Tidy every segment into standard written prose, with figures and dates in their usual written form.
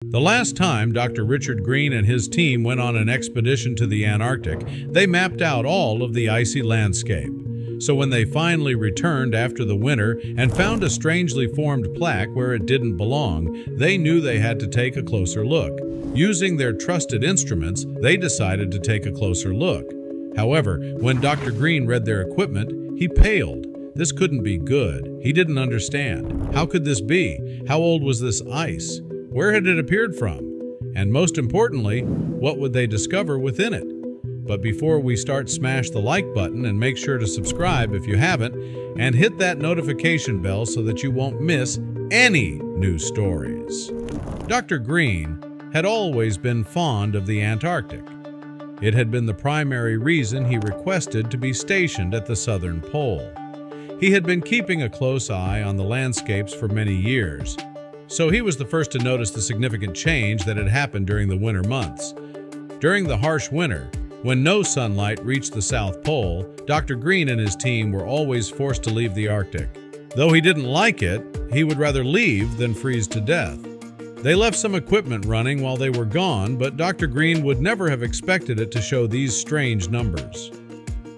The last time Dr. Richard Green and his team went on an expedition to the Antarctic, they mapped out all of the icy landscape. So when they finally returned after the winter and found a strangely formed plaque where it didn't belong, they knew they had to take a closer look. Using their trusted instruments, they decided to take a closer look. However, when Dr. Green read their equipment, he paled. This couldn't be good. He didn't understand. How could this be? How old was this ice? Where had it appeared from? And most importantly, what would they discover within it? But before we start, smash the like button and make sure to subscribe if you haven't, and hit that notification bell so that you won't miss any new stories. Dr. Green had always been fond of the Antarctic. It had been the primary reason he requested to be stationed at the Southern Pole. He had been keeping a close eye on the landscapes for many years, so he was the first to notice the significant change that had happened during the winter months. During the harsh winter, when no sunlight reached the South Pole, Dr. Green and his team were always forced to leave the Arctic. Though he didn't like it, he would rather leave than freeze to death. They left some equipment running while they were gone, but Dr. Green would never have expected it to show these strange numbers.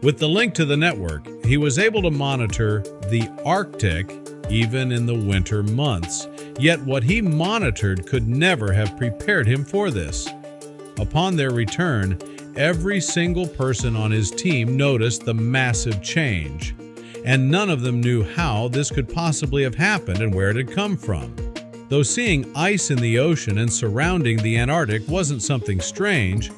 With the link to the network, he was able to monitor the Arctic even in the winter months. Yet what he monitored could never have prepared him for this. Upon their return, every single person on his team noticed the massive change, and none of them knew how this could possibly have happened and where it had come from. Though seeing ice in the ocean and surrounding the Antarctic wasn't something strange,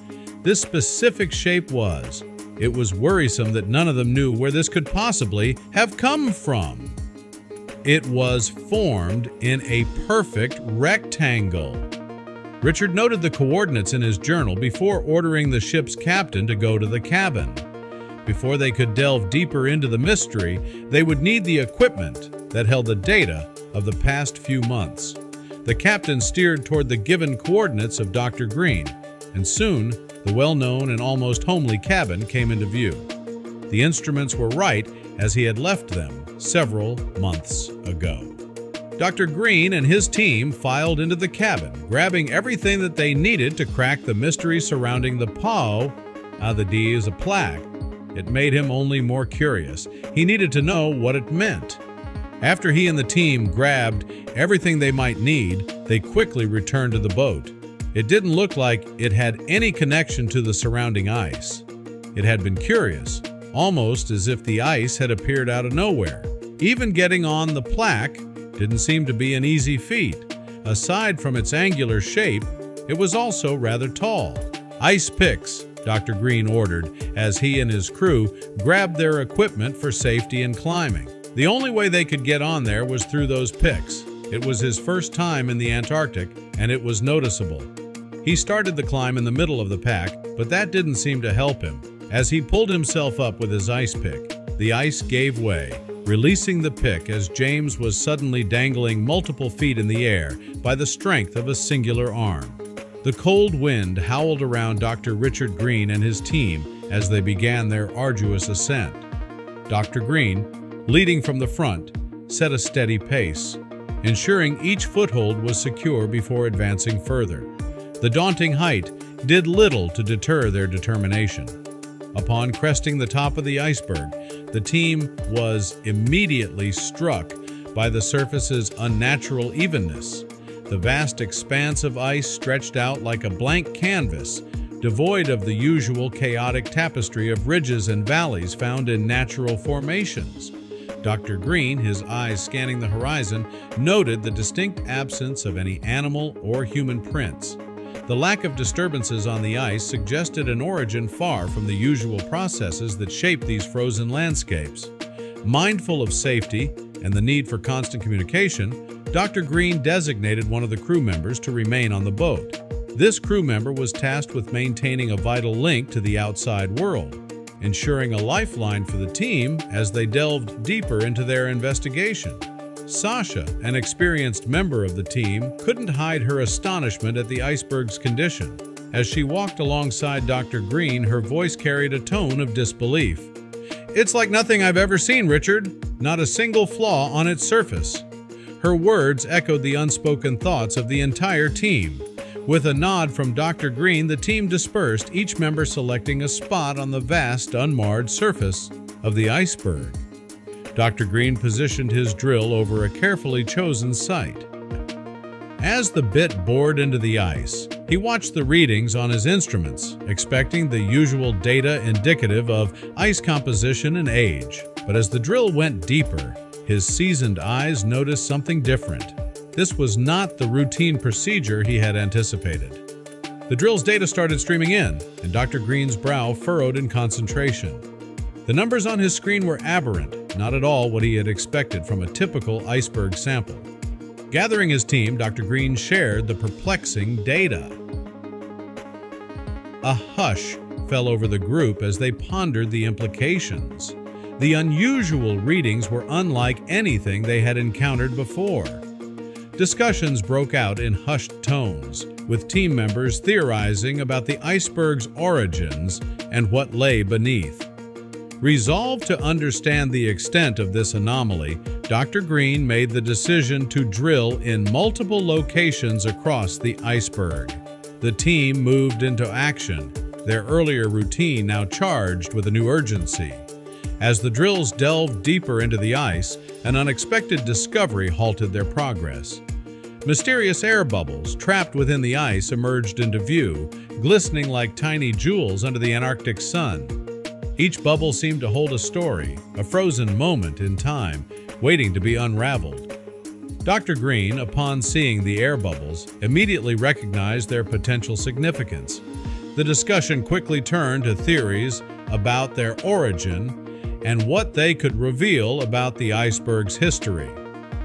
this specific shape was. It was worrisome that none of them knew where this could possibly have come from. It was formed in a perfect rectangle. Richard noted the coordinates in his journal before ordering the ship's captain to go to the cabin. Before they could delve deeper into the mystery, they would need the equipment that held the data of the past few months. The captain steered toward the given coordinates of Dr. Green, and soon the well-known and almost homely cabin came into view. The instruments were right as he had left them several months ago. Dr. Green and his team filed into the cabin, grabbing everything that they needed to crack the mystery surrounding the POW. The D is a plaque. It made him only more curious. He needed to know what it meant. After he and the team grabbed everything they might need, they quickly returned to the boat. It didn't look like it had any connection to the surrounding ice. It had been curious, almost as if the ice had appeared out of nowhere. Even getting on the plaque didn't seem to be an easy feat. Aside from its angular shape, it was also rather tall. Ice picks, Dr. Green ordered as he and his crew grabbed their equipment for safety and climbing. The only way they could get on there was through those picks. It was his first time in the Antarctic, and it was noticeable. He started the climb in the middle of the pack, but that didn't seem to help him. As he pulled himself up with his ice pick, the ice gave way, releasing the pick as James was suddenly dangling multiple feet in the air by the strength of a singular arm. The cold wind howled around Dr. Richard Green and his team as they began their arduous ascent. Dr. Green, leading from the front, set a steady pace, ensuring each foothold was secure before advancing further. The daunting height did little to deter their determination. Upon cresting the top of the iceberg, the team was immediately struck by the surface's unnatural evenness. The vast expanse of ice stretched out like a blank canvas, devoid of the usual chaotic tapestry of ridges and valleys found in natural formations. Dr. Green, his eyes scanning the horizon, noted the distinct absence of any animal or human prints. The lack of disturbances on the ice suggested an origin far from the usual processes that shape these frozen landscapes. Mindful of safety and the need for constant communication, Dr. Green designated one of the crew members to remain on the boat. This crew member was tasked with maintaining a vital link to the outside world, ensuring a lifeline for the team as they delved deeper into their investigation. Sasha, an experienced member of the team, couldn't hide her astonishment at the iceberg's condition. As she walked alongside Dr. Green, her voice carried a tone of disbelief. "It's like nothing I've ever seen, Richard. Not a single flaw on its surface." Her words echoed the unspoken thoughts of the entire team. With a nod from Dr. Green, the team dispersed, each member selecting a spot on the vast, unmarred surface of the iceberg. Dr. Green positioned his drill over a carefully chosen site. As the bit bored into the ice, he watched the readings on his instruments, expecting the usual data indicative of ice composition and age. But as the drill went deeper, his seasoned eyes noticed something different. This was not the routine procedure he had anticipated. The drill's data started streaming in, and Dr. Green's brow furrowed in concentration. The numbers on his screen were aberrant, not at all what he had expected from a typical iceberg sample. Gathering his team, Dr. Green shared the perplexing data. A hush fell over the group as they pondered the implications. The unusual readings were unlike anything they had encountered before. Discussions broke out in hushed tones, with team members theorizing about the iceberg's origins and what lay beneath. Resolved to understand the extent of this anomaly, Dr. Green made the decision to drill in multiple locations across the iceberg. The team moved into action, their earlier routine now charged with a new urgency. As the drills delved deeper into the ice, an unexpected discovery halted their progress. Mysterious air bubbles trapped within the ice emerged into view, glistening like tiny jewels under the Antarctic sun. Each bubble seemed to hold a story, a frozen moment in time, waiting to be unraveled. Dr. Green, upon seeing the air bubbles, immediately recognized their potential significance. The discussion quickly turned to theories about their origin and what they could reveal about the iceberg's history.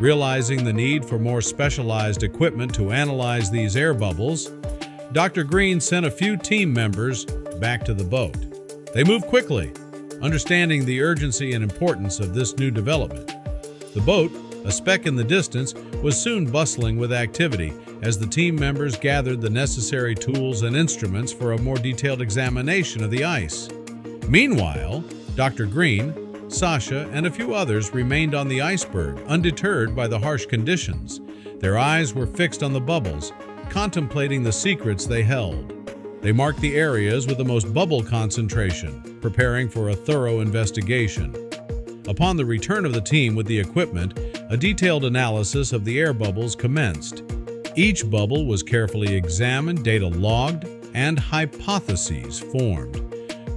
Realizing the need for more specialized equipment to analyze these air bubbles, Dr. Green sent a few team members back to the boat. They moved quickly, understanding the urgency and importance of this new development. The boat, a speck in the distance, was soon bustling with activity as the team members gathered the necessary tools and instruments for a more detailed examination of the ice. Meanwhile, Dr. Green, Sasha, and a few others remained on the iceberg, undeterred by the harsh conditions. Their eyes were fixed on the bubbles, contemplating the secrets they held. They marked the areas with the most bubble concentration, preparing for a thorough investigation. Upon the return of the team with the equipment, a detailed analysis of the air bubbles commenced. Each bubble was carefully examined, data logged, and hypotheses formed.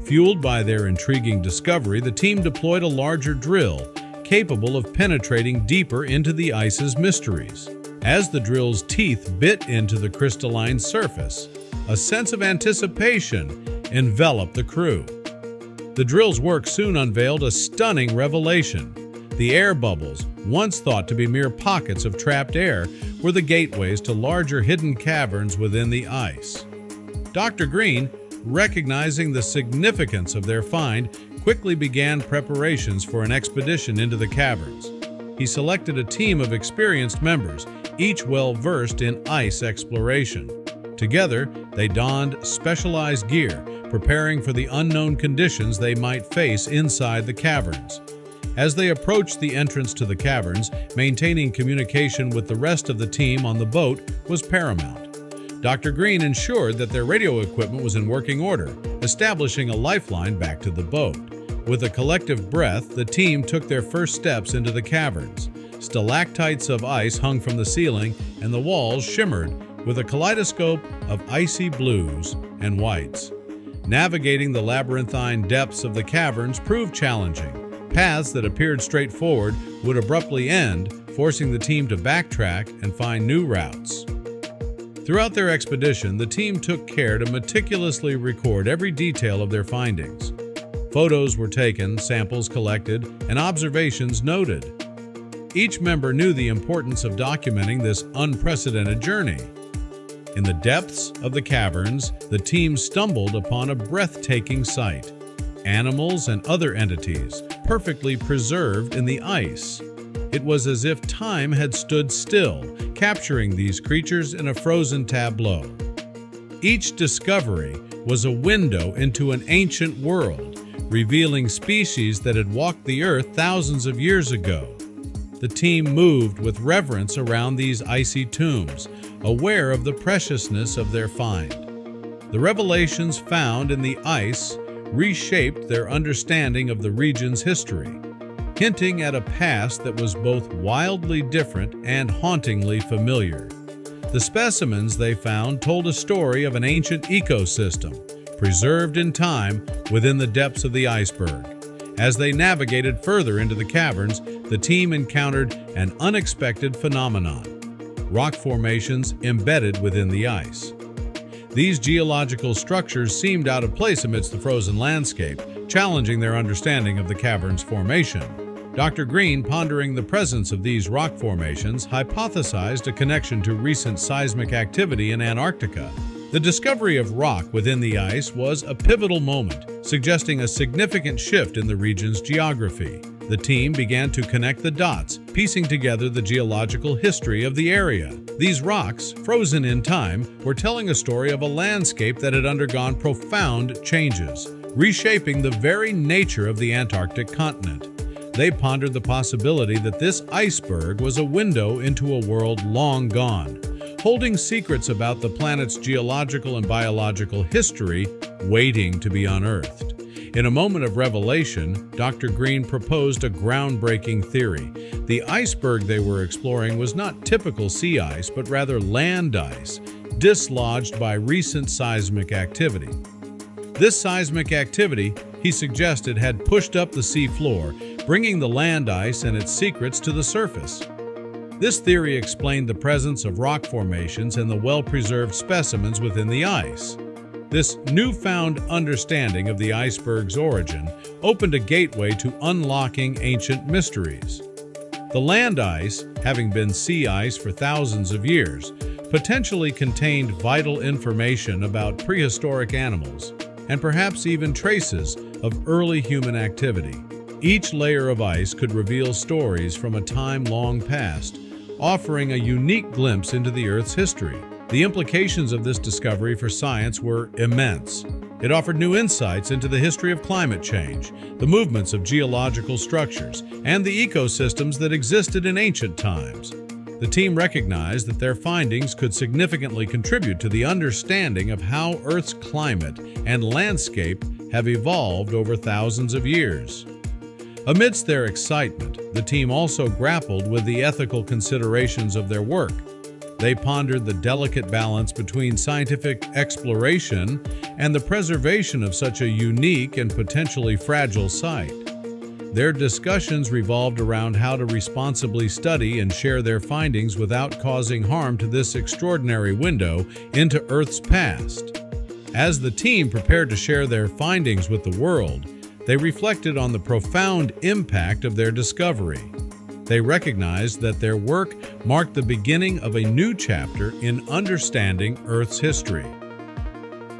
Fueled by their intriguing discovery, the team deployed a larger drill, capable of penetrating deeper into the ice's mysteries. As the drill's teeth bit into the crystalline surface, a sense of anticipation enveloped the crew. The drill's work soon unveiled a stunning revelation. The air bubbles, once thought to be mere pockets of trapped air, were the gateways to larger hidden caverns within the ice. Dr. Green, recognizing the significance of their find, quickly began preparations for an expedition into the caverns. He selected a team of experienced members, each well-versed in ice exploration. Together, they donned specialized gear, preparing for the unknown conditions they might face inside the caverns. As they approached the entrance to the caverns, maintaining communication with the rest of the team on the boat was paramount. Dr. Green ensured that their radio equipment was in working order, establishing a lifeline back to the boat. With a collective breath, the team took their first steps into the caverns. Stalactites of ice hung from the ceiling, and the walls shimmered with a kaleidoscope of icy blues and whites. Navigating the labyrinthine depths of the caverns proved challenging. Paths that appeared straightforward would abruptly end, forcing the team to backtrack and find new routes. Throughout their expedition, the team took care to meticulously record every detail of their findings. Photos were taken, samples collected, and observations noted. Each member knew the importance of documenting this unprecedented journey. In the depths of the caverns, the team stumbled upon a breathtaking sight. Animals and other entities, perfectly preserved in the ice. It was as if time had stood still, capturing these creatures in a frozen tableau. Each discovery was a window into an ancient world, revealing species that had walked the earth thousands of years ago. The team moved with reverence around these icy tombs, aware of the preciousness of their find. The revelations found in the ice reshaped their understanding of the region's history, hinting at a past that was both wildly different and hauntingly familiar. The specimens they found told a story of an ancient ecosystem, preserved in time within the depths of the iceberg. As they navigated further into the caverns, the team encountered an unexpected phenomenon: rock formations embedded within the ice. These geological structures seemed out of place amidst the frozen landscape, challenging their understanding of the cavern's formation. Dr. Green, pondering the presence of these rock formations, hypothesized a connection to recent seismic activity in Antarctica. The discovery of rock within the ice was a pivotal moment, suggesting a significant shift in the region's geography. The team began to connect the dots, piecing together the geological history of the area. These rocks, frozen in time, were telling a story of a landscape that had undergone profound changes, reshaping the very nature of the Antarctic continent. They pondered the possibility that this iceberg was a window into a world long gone, holding secrets about the planet's geological and biological history waiting to be unearthed. In a moment of revelation, Dr. Green proposed a groundbreaking theory. The iceberg they were exploring was not typical sea ice, but rather land ice, dislodged by recent seismic activity. This seismic activity, he suggested, had pushed up the sea floor, bringing the land ice and its secrets to the surface. This theory explained the presence of rock formations and the well-preserved specimens within the ice. This newfound understanding of the iceberg's origin opened a gateway to unlocking ancient mysteries. The land ice, having been sea ice for thousands of years, potentially contained vital information about prehistoric animals and perhaps even traces of early human activity. Each layer of ice could reveal stories from a time long past, offering a unique glimpse into the Earth's history. The implications of this discovery for science were immense. It offered new insights into the history of climate change, the movements of geological structures, and the ecosystems that existed in ancient times. The team recognized that their findings could significantly contribute to the understanding of how Earth's climate and landscape have evolved over thousands of years. Amidst their excitement, the team also grappled with the ethical considerations of their work. They pondered the delicate balance between scientific exploration and the preservation of such a unique and potentially fragile site. Their discussions revolved around how to responsibly study and share their findings without causing harm to this extraordinary window into Earth's past. As the team prepared to share their findings with the world, they reflected on the profound impact of their discovery. They recognized that their work marked the beginning of a new chapter in understanding Earth's history.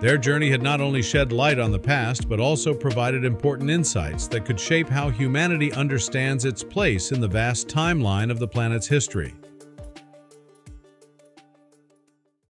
Their journey had not only shed light on the past, but also provided important insights that could shape how humanity understands its place in the vast timeline of the planet's history.